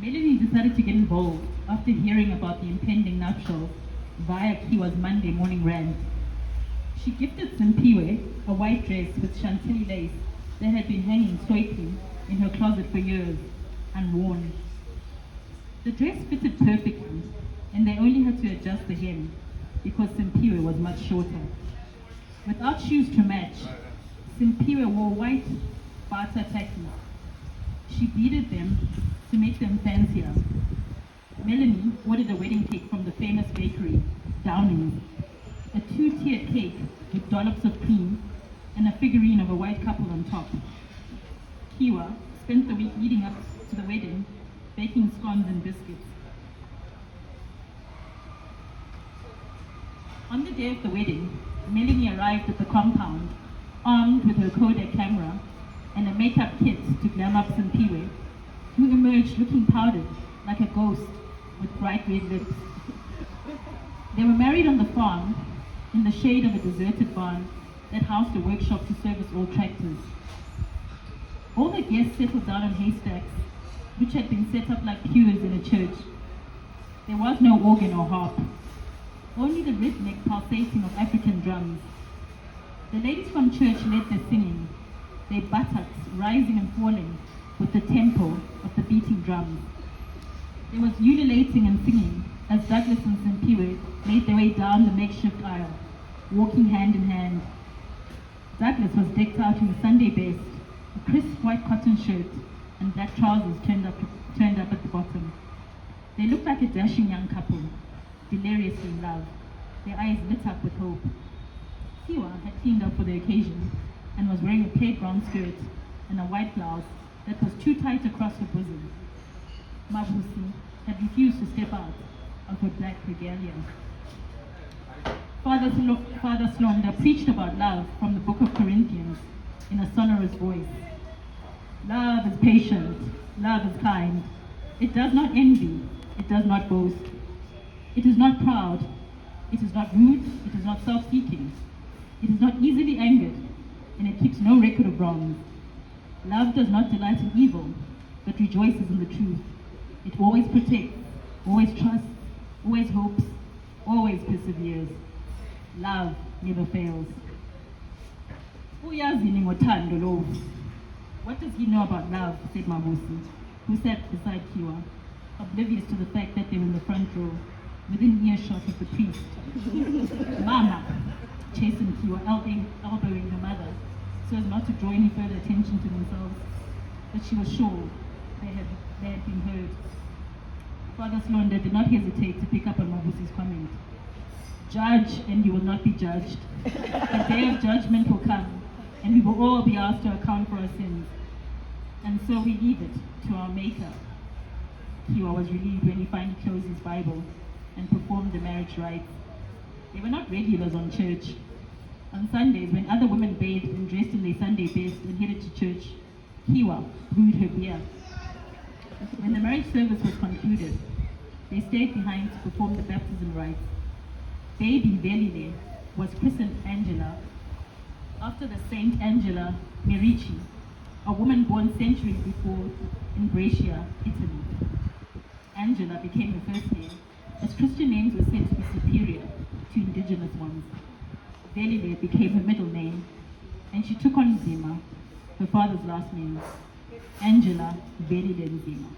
Melanie decided to get involved after hearing about the impending nuptials via Kiwa's Monday morning rant. She gifted Simpiwe a white dress with chantilly lace that had been hanging stoically in her closet for years, unworn. The dress fitted perfectly, and they only had to adjust the hem because Simpiwe was much shorter. Without shoes to match, Simpiwe wore white bata tackies. She beaded them to make them fancier. Melanie ordered a wedding cake from the famous bakery, Downing's, a two-tiered cake with dollops of cream and a figurine of a white couple on top. Kiwa spent the week leading up to the wedding, baking scones and biscuits. On the day of the wedding, Melanie arrived at the compound, armed with her Kodak camera and a makeup kit to glam up Simpiwe, who emerged looking powdered like a ghost with bright red lips. They were married on the farm in the shade of a deserted barn that housed a workshop to service all tractors. All the guests settled down on haystacks, which had been set up like pews in a church. There was no organ or harp, only the rhythmic pulsating of African drums. The ladies from church led the singing, their buttocks rising and falling with the tempo of the beating drums. There was ululating and singing as Douglas and Simpiwe made their way down the makeshift aisle, walking hand in hand. Douglas was decked out in a Sunday best, a crisp white cotton shirt and black trousers turned up at the bottom. They looked like a dashing young couple, deliriously in love, their eyes lit up with hope. Kiwa had cleaned up for the occasion and was wearing a plaid brown skirt and a white blouse that was too tight across her bosom. Mabusi had refused to step out of her black regalia. Father Slonda preached about love from the book of Corinthians in a sonorous voice. Love is patient, love is kind. It does not envy, it does not boast. It is not proud, it is not rude, it is not self-seeking. It is not easily angered, and it keeps no record of wrongs. Love does not delight in evil, but rejoices in the truth. It always protects, always trusts, always hopes, always perseveres. Love never fails. Uyazini ngothando lo. What does he know about love? Said Mabusi, who sat beside Kiwa, oblivious to the fact that they were in the front row, within earshot of the priest. Mama chastened Kiwa, elbowing her mother, so as not to draw any further attention to themselves, but she was sure they had been heard. Father Slonda did not hesitate to pick up on Mabusi's comment. Judge, and you will not be judged. The day of judgment will come, and we will all be asked to account for our sins. And so we leave it to our Maker. Kiwa was relieved when he finally closed his Bible and performed the marriage rites. They were not regulars on church. On Sundays, when other women bathed and dressed in their Sunday best and headed to church, Kiwa brewed her beer. When the marriage service was concluded, they stayed behind to perform the baptism rites. Baby Velile was christened Angela after the Saint Angela Merici, a woman born centuries before in Brescia, Italy. Angela became her first name, as Christian names were said to be superior to indigenous ones. Velile became her middle name, and she took on Nzima, her father's last name, Angela Velile Nzima.